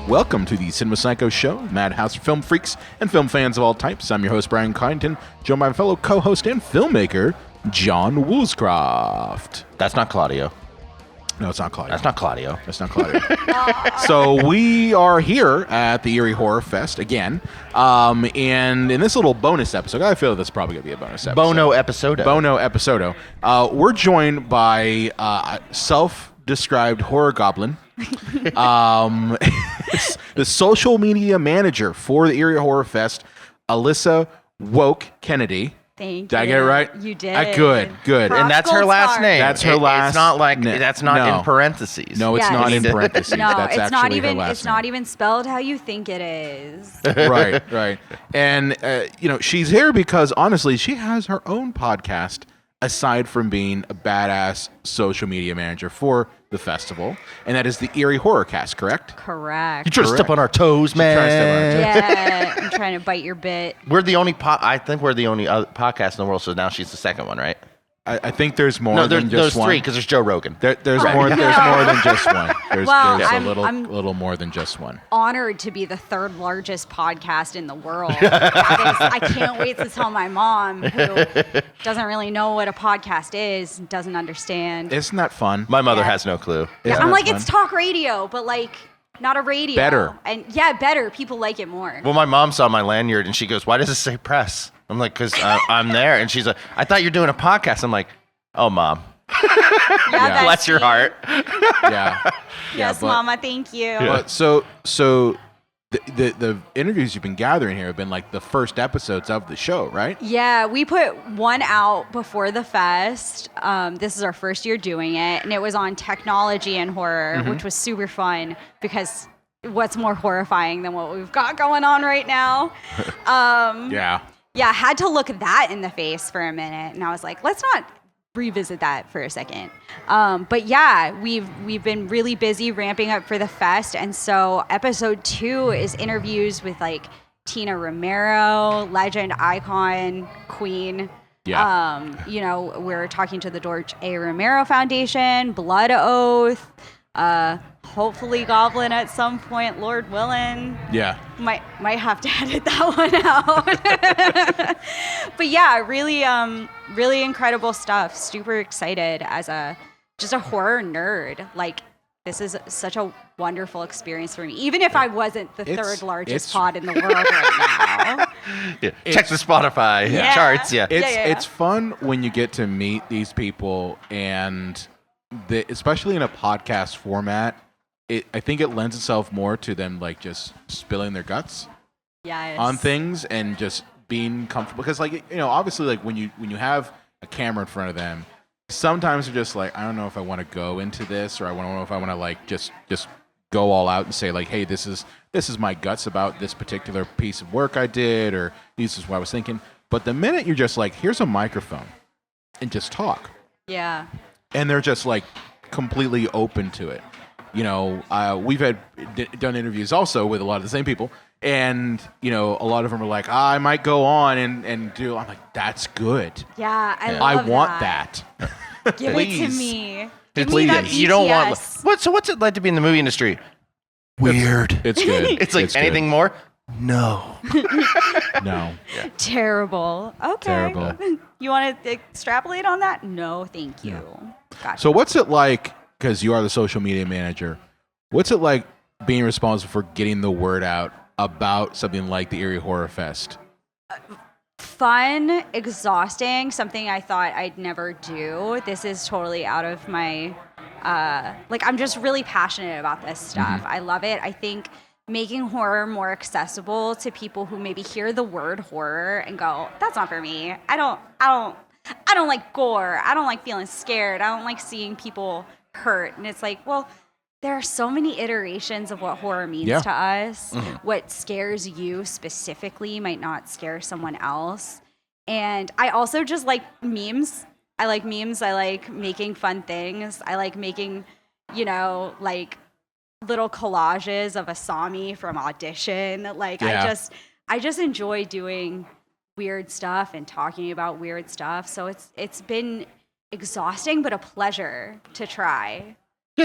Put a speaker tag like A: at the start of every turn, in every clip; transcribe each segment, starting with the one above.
A: Welcome to the Cinema Psycho Show, madhouse for film freaks and film fans of all types. I'm your host, Brian Kyneton, joined by my fellow co-host and filmmaker, John Woolscroft.
B: That's not Claudio.
A: No, it's not Claudio.
B: That's not Claudio.
A: That's not Claudio. So we are here at the Eerie Horror Fest again, and in this little bonus episode, I feel this is probably going to be a bonus episode.
B: Bono episodo.
A: We're joined by self-described horror goblin, the social media manager for the Eerie Horror Fest, Alyssa Woke Kennedy.
C: Thank you.
A: Did I get it right?
C: You did.
A: Good.
C: Props,
B: And that's her last name.
A: That's her last
B: It's not like
A: name.
B: that's not
A: No.
B: in parentheses.
A: No, it's
C: Yes.
A: not in parentheses.
C: No,
A: That's
C: it's
A: actually
C: not even.
A: her last
C: It's not
A: name.
C: even spelled how you think it is.
A: Right. And she's here because honestly, she has her own podcast aside from being a badass social media manager for the festival, and that is the Eerie Horror Cast, correct?
C: Correct.
B: You trying to step on our toes, man.
A: trying to step on our toes.
C: Yeah, I'm trying to bite your bit.
B: We're the only I think we're the only other podcast in the world, so now she's the second one, right?
A: I think there's more
B: No,
A: than
B: there's
A: just one.
B: three, because there's Joe Rogan.
A: There's more than just one. There's
C: Well,
A: a
C: I'm
A: little more than just one.
C: Honored to be the third largest podcast in the world. I can't wait to tell my mom, who doesn't really know what a podcast is, doesn't understand.
A: Isn't that fun?
B: My mother
C: Yeah.
B: has no clue.
C: Yeah,
A: Isn't
C: I'm
A: that
C: like,
A: fun?
C: it's talk radio, but like not a radio.
A: Better.
C: And yeah, better. People like it more.
B: Well, my mom saw my lanyard, and she goes, "Why does it say press?" I'm like, "Because I'm there." And she's like, "I thought you're doing a podcast." I'm like, "Oh, Mom.
C: Yeah,
B: Bless your
C: bestie.
B: heart."
A: Yeah.
C: Yes,
A: but-
C: Mama, thank you.
A: But so the interviews you've been gathering here have been like the first episodes of the show, right?
C: Yeah, we put one out before the fest. This is our first year doing it, and it was on technology and horror, which was super fun because what's more horrifying than what we've got going on right now?
A: Yeah.
C: Yeah, I had to look that in the face for a minute, and I was like, let's not revisit that for a second. But yeah, we've been really busy ramping up for the fest, and so episode 2 is interviews with like Tina Romero, legend, icon, queen.
A: Yeah.
C: We're talking to the George A. Romero Foundation, Blood Oath, hopefully Goblin at some point, Lord willing.
A: Yeah.
C: Might have to edit that one out. But yeah, really incredible stuff. Super excited as just a horror nerd. Like, this is such a wonderful experience for me. Even if I wasn't the third largest pod in the world right now.
B: Yeah. Check the Spotify
C: Yeah.
B: charts. Yeah.
A: It's fun when you get to meet these people, and especially in a podcast format. I think it lends itself more to them like just spilling their guts
C: Yes.
A: on things and just being comfortable. Because like obviously like when you have a camera in front of them, sometimes they're just like, I don't know if I want to go into this, or I don't know if I want to like just go all out and say like, hey, this is my guts about this particular piece of work I did, or this is what I was thinking. But the minute you're just like, here's a microphone and just talk,
C: Yeah.
A: and they're just like completely open to it. We've done interviews also with a lot of the same people, and a lot of them are like, I might go on and do. I'm like, that's good.
C: Yeah, I
A: I
C: love
A: want that.
C: Give it to
B: Please.
C: me. Give
A: Please.
C: me that
B: You don't want.
C: BTS.
B: What's it like to be in the movie industry? Weird.
A: It's good.
B: It's like
A: good.
B: anything more? No.
A: No.
C: Terrible. Okay.
A: Terrible.
C: You want to extrapolate on that? No, thank you. Gotcha.
A: So what's it like? Because you are the social media manager. What's it like being responsible for getting the word out about something like the Eerie Horror Fest?
C: Fun, exhausting, something I thought I'd never do. This is totally out of my, I'm just really passionate about this stuff. I love it. I think making horror more accessible to people who maybe hear the word horror and go, that's not for me. I don't like gore. I don't like feeling scared. I don't like seeing people hurt. And it's like, well, there are so many iterations of what horror means to us. What scares you specifically might not scare someone else. And I also just like memes. I like memes. I like making fun things. I like making, like little collages of Asami from Audition. Like,
A: Yeah.
C: I just enjoy doing weird stuff and talking about weird stuff. So it's been exhausting, but a pleasure to try.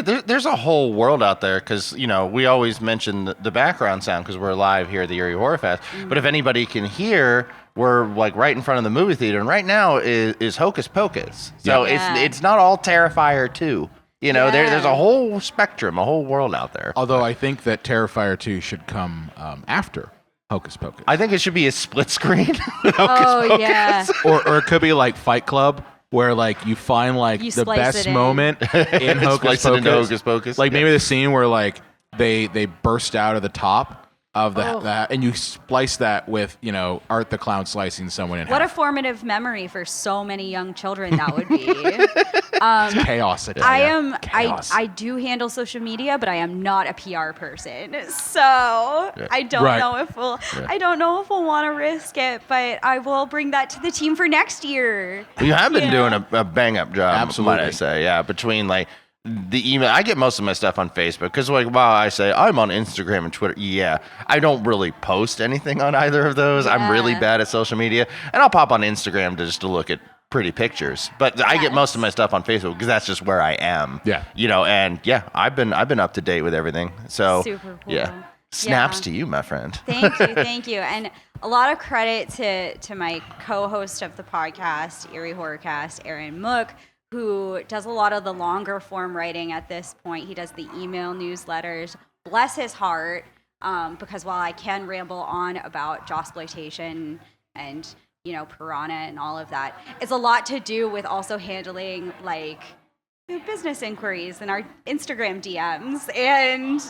B: Yeah, there's a whole world out there because, we always mention the background sound because we're live here at the Eerie Horror Fest. But if anybody can hear, we're like right in front of the movie theater. And right now is Hocus Pocus. So it's not all Terrifier 2. There's a whole spectrum, a whole world out there.
A: Although I think that Terrifier 2 should come after Hocus Pocus.
B: I think it should be a split screen.
C: Yeah.
A: Or it could be like Fight Club, where like you find like
C: You
A: the
C: splice
A: best
C: it in.
A: moment in Hocus
B: Splice it into
A: Pocus.
B: Hocus Pocus.
A: Like
B: Yeah.
A: maybe the scene where like they burst out of the top of that, and you splice that with Art the Clown slicing someone in
C: What a
A: half.
C: formative memory for so many young children that would be.
A: It's chaos.
C: I do handle social media, but I am not a PR person, so I don't
A: Right.
C: know if we'll want to risk it. But I will bring that to the team for next year.
B: You have been doing a bang up job,
A: Absolutely.
B: might I say. Yeah, between like the email, I get most of my stuff on Facebook because like while I say I'm on Instagram and Twitter, I don't really post anything on either of those. I'm really
C: Yeah.
B: bad at social media, and I'll pop on Instagram to look at pretty pictures. But I get most of my stuff on Facebook because that's just where I am.
A: Yeah.
B: And I've been up to date with everything. So
C: Super cool.
B: yeah, snaps
C: Yeah.
B: to you, my friend.
C: Thank you. And a lot of credit to my co-host of the podcast, Eerie Horrorcast, Aaron Mook, who does a lot of the longer form writing at this point. He does the email newsletters. Bless his heart, because while I can ramble on about Jawsploitation and Piranha and all of that, it's a lot to do with also handling like business inquiries and our Instagram DMs and,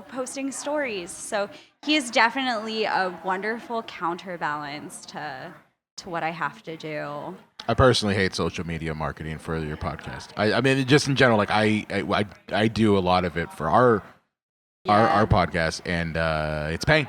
C: posting stories. So he is definitely a wonderful counterbalance to what I have to do.
A: I personally hate social media marketing for your podcast. I mean, just in general, like I do a lot of it for our podcast, and it's pain.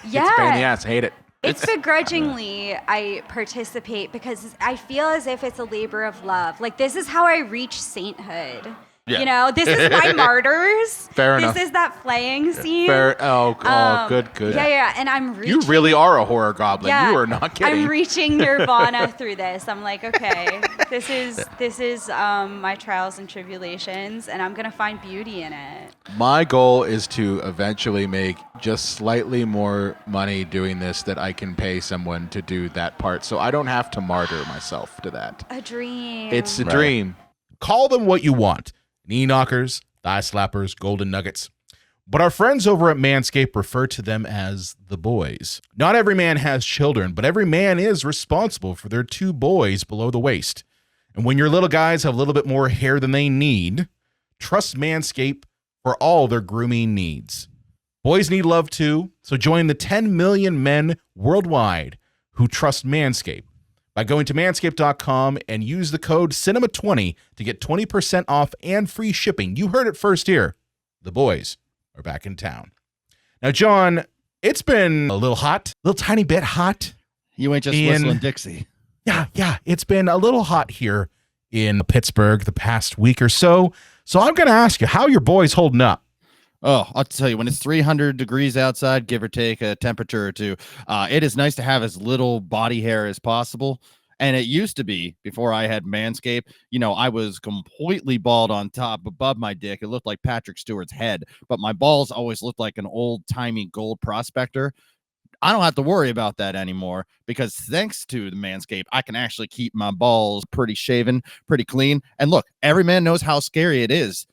C: Yeah.
A: It's a pain in the ass. I hate it.
C: It's begrudgingly I participate because I feel as if it's a labor of love. Like, this is how I reach sainthood.
B: Yeah.
C: This is my martyrs.
A: Fair enough.
C: This is that flaying scene.
A: Good.
C: Yeah. And I'm reaching.
A: You really are a horror goblin.
C: Yeah,
A: You are not kidding.
C: I'm reaching nirvana through this. I'm like, okay, this is my trials and tribulations, and I'm gonna find beauty in it.
A: My goal is to eventually make just slightly more money doing this that I can pay someone to do that part, so I don't have to martyr myself to that.
C: A dream.
A: It's a
B: Right.
A: dream.
D: Call them what you want. Knee knockers, thigh slappers, golden nuggets. But our friends over at Manscaped refer to them as the boys. Not every man has children, but every man is responsible for their 2 boys below the waist. And when your little guys have a little bit more hair than they need, trust Manscaped for all their grooming needs. Boys need love too, so join the 10 million men worldwide who trust Manscaped by going to manscaped.com and use the code CINEMA20 to get 20% off and free shipping. You heard it first here. The boys are back in town. Now, John, it's been a little tiny bit hot.
E: You ain't just whistling Dixie.
D: Yeah, it's been a little hot here in Pittsburgh the past week or so. So I'm going to ask you, how are your boys holding up?
E: Oh, I'll tell you, when it's 300 degrees outside, give or take a temperature or two, it is nice to have as little body hair as possible. And it used to be, before I had Manscaped, I was completely bald on top above my dick. It looked like Patrick Stewart's head, but my balls always looked like an old-timey gold prospector. I don't have to worry about that anymore because thanks to the Manscaped, I can actually keep my balls pretty shaven, pretty clean. And look, every man knows how scary it is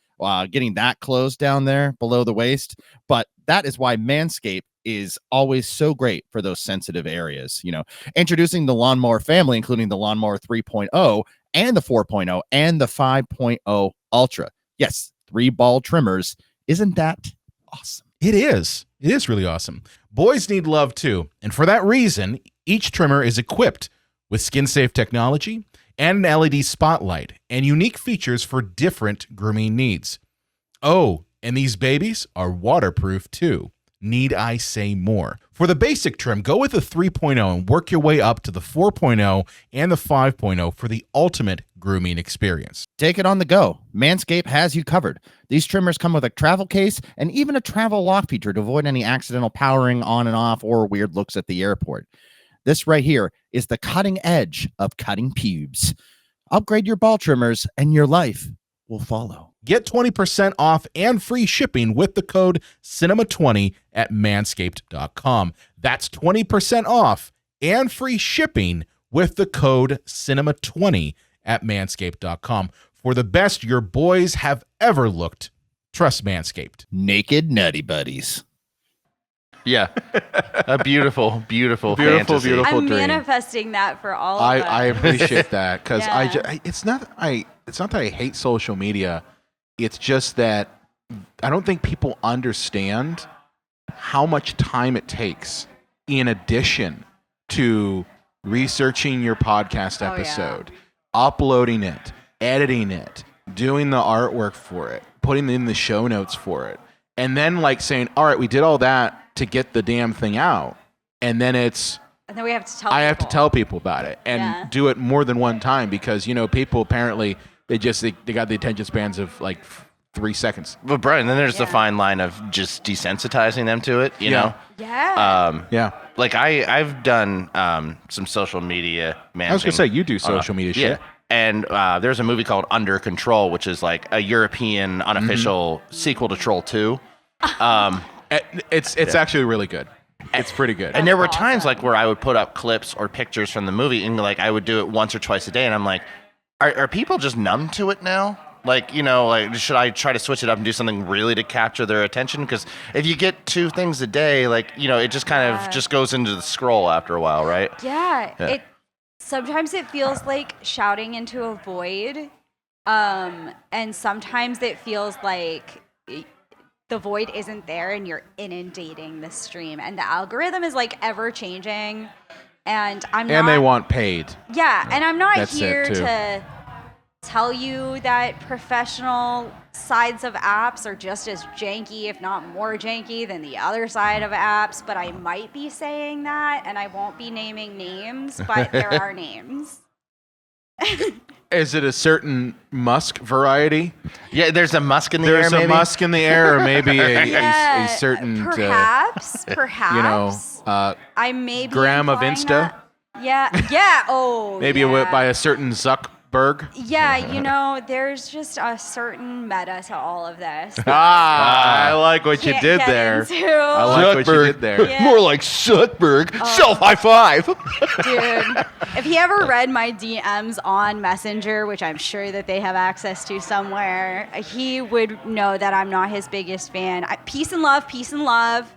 E: getting that close down there below the waist. But that is why Manscaped is always so great for those sensitive areas. Introducing the Lawnmower family, including the Lawnmower 3.0 and the 4.0 and the 5.0 Ultra. Yes, 3 ball trimmers. Isn't that awesome?
D: It is. It is really awesome. Boys need love too. And for that reason, each trimmer is equipped with skin-safe technology and an LED spotlight and unique features for different grooming needs. Oh, and these babies are waterproof too. Need I say more? For the basic trim, go with the 3.0 and work your way up to the 4.0 and the 5.0 for the ultimate grooming experience.
E: Take it on the go. Manscaped has you covered. These trimmers come with a travel case and even a travel lock feature to avoid any accidental powering on and off or weird looks at the airport. This right here is the cutting edge of cutting pubes. Upgrade your ball trimmers and your life will follow.
D: Get 20% off and free shipping with the code cinema20 at manscaped.com. That's 20% off and free shipping with the code cinema20 at manscaped.com. For the best your boys have ever looked, trust Manscaped.
E: Naked Nutty Buddies.
B: Yeah. A beautiful, beautiful,
A: Beautiful,
B: fantasy.
A: beautiful.
C: I'm
A: dream.
C: manifesting that for all of us.
A: I appreciate that because
C: Yeah.
A: it's not that I hate social media. It's just that I don't think people understand how much time it takes in addition to researching your podcast
C: Oh,
A: episode, uploading it, editing it, doing the artwork for it, putting in the show notes for it, and then like saying, all right, we did all that to get the damn thing out. And then
C: and then we have to tell
A: I have to
C: people.
A: tell people about it and
C: Yeah.
A: do it more than one time because, people apparently they got the attention spans of like 3 seconds.
B: But Brian, then there's the
C: Yeah.
B: fine line of just desensitizing them to it, you
A: Yeah.
B: know?
C: Yeah.
A: Yeah.
B: Like I've done some social media managing.
A: I was going to say, you do social media
B: Yeah.
A: shit.
B: And there's a movie called Under Control, which is like a European unofficial sequel to Troll 2.
A: It's actually really good. It's pretty good.
B: And there were
C: That's
B: times
C: awesome.
B: like where I would put up clips or pictures from the movie, and like I would do it once or twice a day, and I'm like, are people just numb to it now? Like, like should I try to switch it up and do something really to capture their attention? Because if you get 2 things a day, like it just kind of just goes into the scroll after a while, right?
C: Yeah.
B: Yeah.
C: Sometimes it feels like shouting into a void. And sometimes it feels like the void isn't there and you're inundating the stream. And the algorithm is like ever changing. And
A: and they want paid.
C: Yeah, and I'm not
A: That's it,
C: here
A: too.
C: to tell you that professional sides of apps are just as janky, if not more janky, than the other side of apps, but I might be saying that, and I won't be naming names, but there are names.
A: Is it a certain Musk variety?
B: Yeah, there's a musk in the
A: There's
B: air,
A: a
B: maybe?
A: Musk in the air, or maybe
C: Yeah,
A: a certain
C: perhaps, I may be
A: gram of
C: implying
A: Insta?
C: that. Yeah, oh,
A: maybe
C: yeah.
A: by a certain Zuckberg.
C: Yeah, there's just a certain meta to all of this.
A: I like what you
C: Can't
A: did
C: get
A: there.
C: into.
A: I like what you did there.
C: Yeah.
B: More like Zuckberg. Self high five.
C: Dude, if he ever read my DMs on Messenger, which I'm sure that they have access to somewhere, he would know that I'm not his biggest fan. Peace and love, peace and love.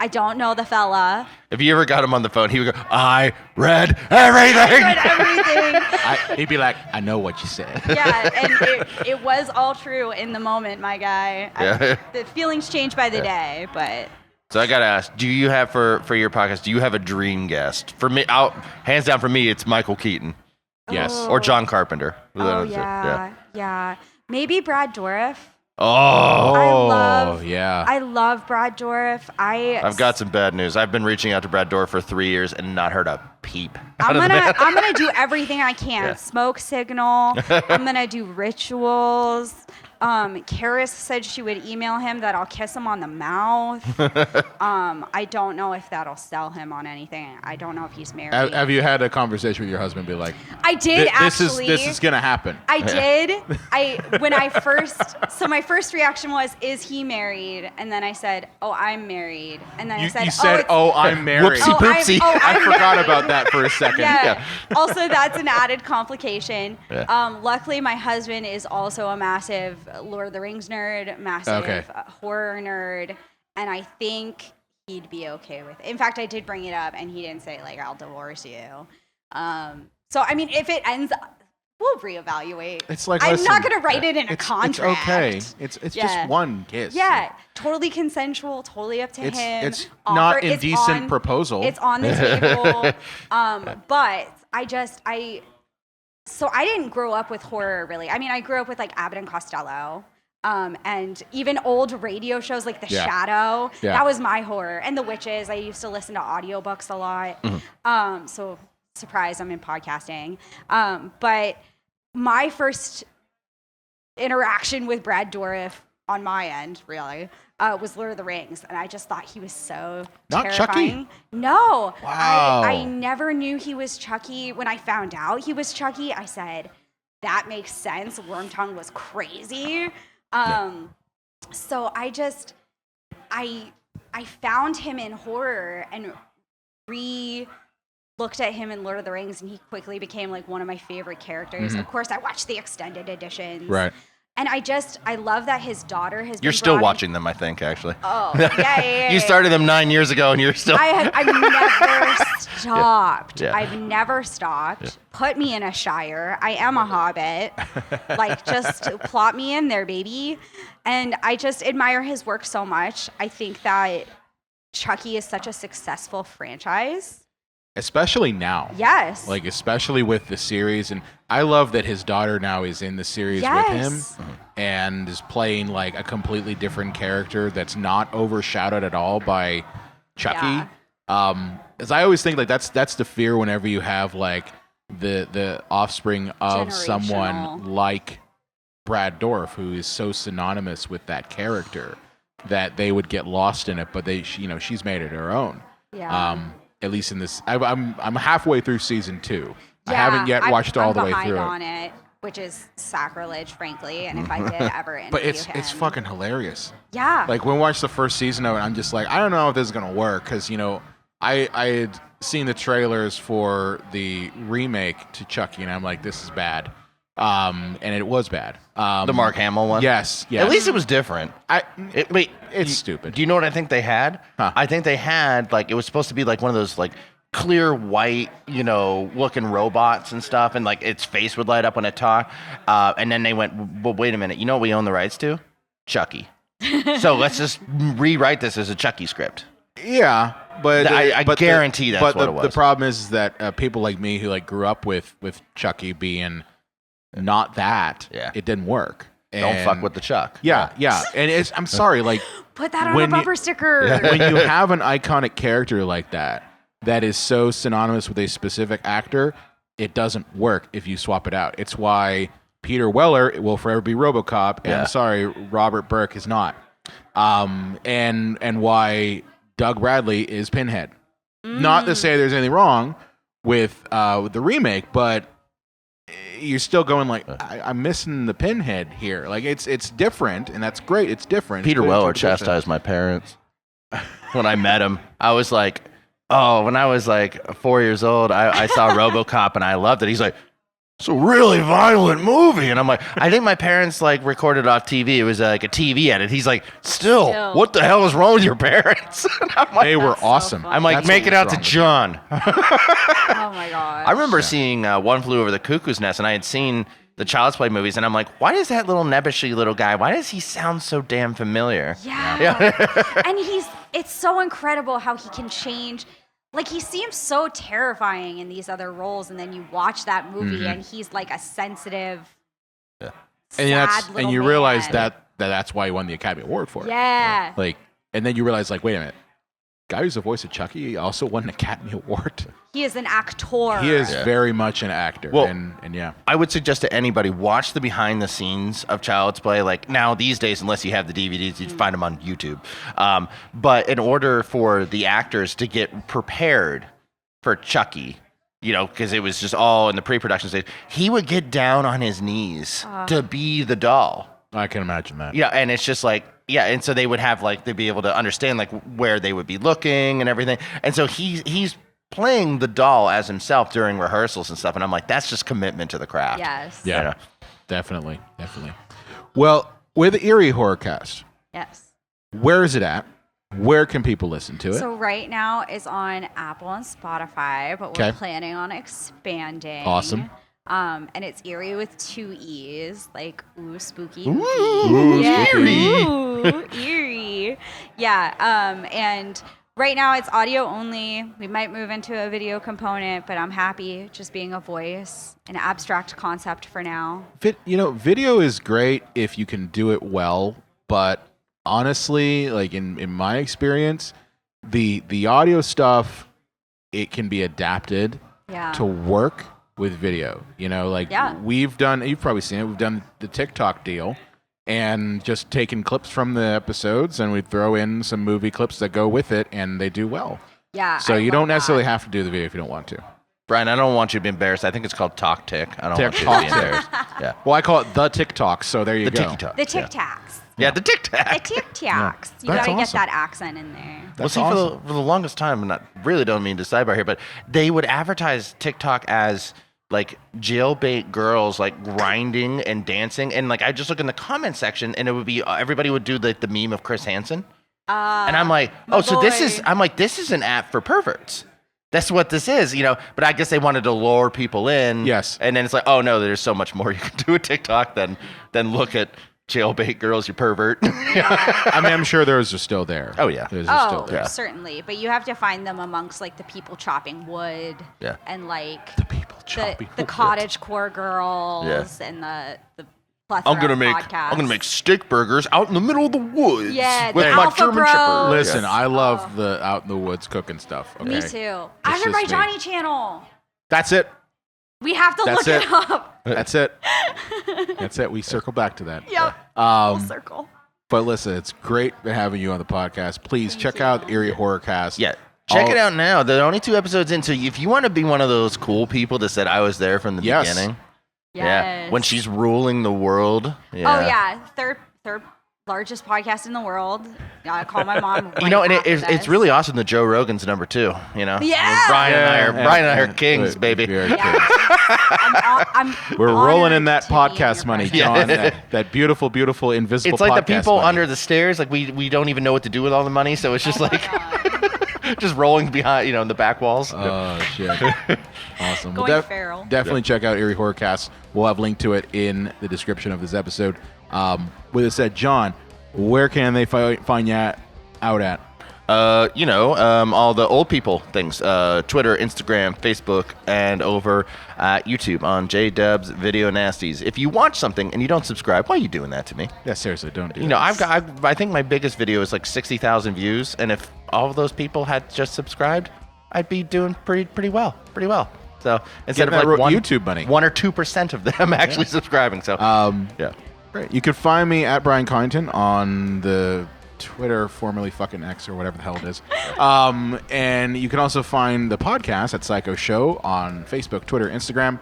C: I don't know the fella.
B: If you ever got him on the phone, he would go, I read everything.
C: Read everything.
A: He'd be like, I know what you said.
C: Yeah, and it was all true in the moment, my guy.
B: Yeah.
C: The feelings change by the day, but
B: So I got to ask, do you have for your podcast, do you have a dream guest? For me, hands down for me, it's Michael Keaton.
A: Yes.
C: Oh.
B: Or John Carpenter.
C: oh yeah. Maybe Brad Dourif.
B: Oh,
C: I love Brad Dourif.
B: I've got some bad news. I've been reaching out to Brad Dourif for 3 years and not heard a peep.
C: I'm gonna do everything I can.
B: Yeah.
C: Smoke signal. I'm gonna do rituals. Karis said she would email him that I'll kiss him on the mouth. I don't know if that'll sell him on anything. I don't know if he's married.
A: Have you had a conversation with your husband? Be like,
C: I did actually.
A: This is gonna happen.
C: I did. My first reaction was, "Is he married?" And then I said, "Oh, I'm married." And then I said,
A: You said,
C: "Oh,
A: I'm married.
B: Whoopsie poopsie.
A: I forgot about that for a second.
C: yeah. Also, that's an added complication.
B: Yeah.
C: Luckily, my husband is also a massive Lord of the Rings nerd, massive
A: Okay.
C: horror nerd, and I think he'd be okay with it. In fact, I did bring it up, and he didn't say, like, I'll divorce you. So, I mean, if it ends, we'll reevaluate.
A: It's like,
C: I'm
A: listen,
C: not going to write it in a contract.
A: It's okay. It's
C: Yeah.
A: just one kiss.
C: Yeah, totally consensual, totally up to
A: It's
C: him.
A: it's not
C: Offer- it's
A: indecent
C: on-
A: proposal.
C: It's on the table. But so I didn't grow up with horror really. I mean, I grew up with like Abbott and Costello. And even old radio shows like The
A: Yeah.
C: Shadow.
A: Yeah.
C: That was my horror. And The Witches. I used to listen to audiobooks a lot. So surprise, I'm in podcasting. But my first interaction with Brad Dourif on my end, really, was Lord of the Rings, and I just thought he was so
A: Not
C: terrifying.
A: Chucky?
C: No,
A: Wow.
C: I never knew he was Chucky. When I found out he was Chucky, I said, that makes sense. Wormtongue was crazy. So I found him in horror and looked at him in Lord of the Rings, and he quickly became like one of my favorite characters. Of course, I watched the extended editions.
A: Right.
C: And I love that his daughter has
B: You're
C: been
B: still
C: brought in-
B: watching them, I think, actually.
C: Oh, yeah.
B: You started them 9 years ago, and you're still.
C: I've never stopped.
B: Yeah.
C: I've never stopped. Put me in a shire. I am a hobbit. Like, just plot me in there, baby. And I just admire his work so much. I think that Chucky is such a successful franchise.
A: Especially now.
C: Yes.
A: Like, especially with the series. And I love that his daughter now is in the series with him and is playing like a completely different character that's not overshadowed at all by Chucky. As I always think, like, that's the fear whenever you have like the offspring of someone like Brad Dourif, who is so synonymous with that character, that they would get lost in it. But she's made it her own.
C: Yeah.
A: At least in this, I'm halfway through season 2. I haven't yet watched all the way through it.
C: I'm behind on it, which is sacrilege, frankly. And if I did ever interview
A: But it's
C: him,
A: fucking hilarious.
C: yeah.
A: Like, when we watched the first season of it, I'm just like, I don't know if this is gonna work, because I had seen the trailers for the remake to Chucky, and I'm like, this is bad. And it was bad.
B: The Mark Hamill one?
A: Yes.
B: At least it was different.
A: It's stupid.
B: Do you know what I think they had?
A: Huh.
B: I think they had, like, it was supposed to be like one of those, like, clear white, looking robots and stuff, and like its face would light up when it talked. And then they went, well, wait a minute, you know what we own the rights to? Chucky. So let's just rewrite this as a Chucky script.
A: Yeah, but
B: I guarantee that's what it was.
A: The problem is that people like me who like grew up with Chucky being not that, it didn't work.
B: Don't fuck with the Chuck.
A: Yeah. And I'm sorry, like,
C: Put that on a bumper sticker.
A: when you have an iconic character like that is so synonymous with a specific actor, it doesn't work if you swap it out. It's why Peter Weller will forever be RoboCop, and I'm sorry, Robert Burke is not. And why Doug Bradley is Pinhead. Not to say there's anything wrong with the remake, but you're still going like, I'm missing the Pinhead here. Like, it's different, and that's great. It's different.
B: Peter Weller chastised my parents when I met him. I was like, when I was like 4 years old, I saw RoboCop and I loved it. He's like, it's a really violent movie. And I'm like, I think my parents like recorded off TV. It was like a TV edit. He's like, still, what the hell is wrong with your parents? And I'm like,
A: they were awesome.
C: So
B: I'm like, make it out to John.
C: Oh my god.
B: I remember seeing One Flew Over the Cuckoo's Nest, and I had seen the Child's Play movies, and I'm like, why does that little nebbishy little guy, why does he sound so damn familiar?
C: Yeah. And it's so incredible how he can change. Like, he seems so terrifying in these other roles, and then you watch that movie, and he's like a sensitive, sad little
A: and you
C: man.
A: realize that's why he won the Academy Award for it.
C: Yeah.
A: Like, and then you realize, like, wait a minute, guy who's the voice of Chucky also won an Academy Award.
C: He is an actor.
A: He is very much an actor.
B: Well,
A: and yeah.
B: I would suggest to anybody, watch the behind the scenes of Child's Play. Like, now these days, unless you have the DVDs, you'd find them on YouTube. But in order for the actors to get prepared for Chucky, because it was just all in the pre-production stage, he would get down on his knees to be the doll.
A: I can imagine that.
B: Yeah, and it's just like, and so they would have, like, they'd be able to understand, like, where they would be looking and everything. And so he's playing the doll as himself during rehearsals and stuff. And I'm like, that's just commitment to the craft.
C: Yes.
A: Yeah, definitely. Well, with the Eerie Horrorcast,
C: Yes.
A: where is it at? Where can people listen to it?
C: So right now it's on Apple and Spotify, but we're
A: Okay.
C: planning on expanding.
A: Awesome.
C: And it's Eerie with 2 E's, like spooky.
A: Ooh,
C: Yeah,
A: spooky.
C: ooh, eerie. Yeah. And right now it's audio only. We might move into a video component, but I'm happy just being a voice, an abstract concept for now.
A: Video is great if you can do it well, but honestly, like in my experience, the audio stuff, it can be adapted
C: Yeah.
A: to work with video. We've done, you've probably seen it, we've done the TikTok deal and just taken clips from the episodes, and we throw in some movie clips that go with it, and they do well.
C: Yeah.
A: So
C: I
A: you
C: love
A: don't necessarily
C: that.
A: have to do the video if you don't want to.
B: Brian, I don't want you to be embarrassed. I think it's called Talk Tick. I don't want you to
A: Talk
B: be
A: Tick.
B: embarrassed. Yeah.
A: Well, I call it the TikTok, so there you
B: The
A: go.
B: TikTok.
C: The Tic Tacs.
B: Yeah, the Tic
C: The
B: Tac.
C: Tic Tacs. You
A: That's
C: gotta get
A: awesome.
C: that accent in there.
B: Well,
A: That's
B: see,
A: awesome.
B: for the longest time, and I really don't mean to sidebar here, but they would advertise TikTok as like jailbait girls like grinding and dancing, and like I just look in the comment section, and it would be everybody would do the meme of Chris Hansen, and I'm like, oh, so this is this is an app for perverts. That's what this is, But I guess they wanted to lure people in.
A: Yes.
B: And then it's like, oh no, there's so much more you can do with TikTok than look at jailbait girls, you pervert.
A: I mean, I'm sure those are still there.
B: Oh, yeah.
A: Those are still
C: Oh,
A: there.
C: certainly. But you have to find them amongst like the people chopping wood.
B: Yeah.
C: And like
A: The people chopping
C: the
A: wood.
C: cottage core girls and the plethora
B: I'm gonna
C: of
B: make
C: podcasts.
B: steak burgers out in the middle of the woods.
C: Yeah,
B: with
C: the
B: my
C: Alpha
B: German
C: Bros.
B: Shepherd.
A: Listen, I love the out in the woods cooking stuff. Okay?
C: Me too.
A: It's
C: I've by
A: just me.
C: Johnny channel.
A: That's it.
C: We have to
A: That's
C: look
A: it.
C: it up.
A: That's it. That's it. We circle back to that.
C: Yep. Full
A: Um,
C: circle.
A: but listen, it's great having you on the podcast. Please check out Eerie Horrorcast.
B: Yeah. Check
A: All-
B: it out now. There are only 2 episodes in, so if you want to be one of those cool people that said I was there from the
A: Yes.
B: beginning.
C: Yes.
B: Yeah. When she's ruling the world. Yeah.
C: Oh yeah, third largest podcast in the world. I call my mom. Right
B: And
C: after
B: it's
C: this.
B: really awesome that Joe Rogan's number 2,
C: Yeah.
B: Brian and I
A: Yeah.
B: are kings, baby.
A: We are
C: Yeah. I'm
A: We're rolling in
C: honored
A: that
C: to be in
A: podcast
C: your
A: money,
C: presence.
A: John. That beautiful, beautiful, invisible
B: It's like the
A: podcast
B: people
A: money.
B: under the stairs, like we don't even know what to do with all the money, so it's just
C: Oh my
B: like
C: God.
B: just rolling behind, in the back walls.
A: Oh, shit. Awesome. Well,
C: Going feral.
A: Definitely check out Eerie Horrorcast. We'll have a link to it in the description of this episode. With that said, John, where can they find you out at?
B: All the old people things, Twitter, Instagram, Facebook, and over YouTube on JDubs Video Nasties. If you watch something and you don't subscribe, why are you doing that to me?
A: Yeah, seriously, don't do that.
B: I think my biggest video is like 60,000 views, and if all of those people had just subscribed, I'd be doing pretty well. So instead
A: Getting
B: of
A: that
B: like
A: YouTube money.
B: 1 or 2% of them actually subscribing. So yeah.
A: Great. You can find me at Brian Connington on the Twitter, formerly fucking X or whatever the hell it is. And you can also find the podcast at Psycho Show on Facebook, Twitter, Instagram.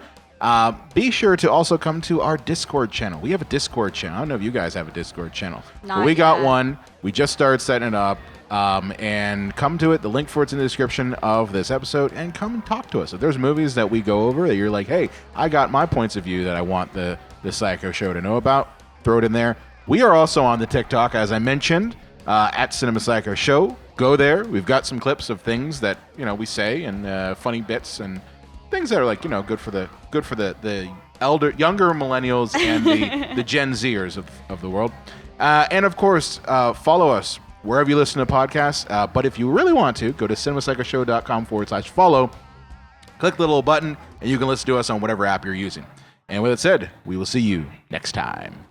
A: Be sure to also come to our Discord channel. We have a Discord channel. I don't know if you guys have a Discord channel.
C: Not
A: but we got
C: yet.
A: one. We just started setting it up. And come to it. The link for it's in the description of this episode. And come and talk to us. If there's movies that we go over that you're like, hey, I got my points of view that I want the Psycho Show to know about, throw it in there. We are also on the TikTok, as I mentioned, at Cinema Psycho Show. Go there. We've got some clips of things that we say and funny bits and things that are like good for the younger millennials and the Gen Zers of the world. And of course, follow us wherever you listen to podcasts. But if you really want to, go to cinemapsychoshow.com/follow. Click the little button, and you can listen to us on whatever app you're using. And with that said, we will see you next time.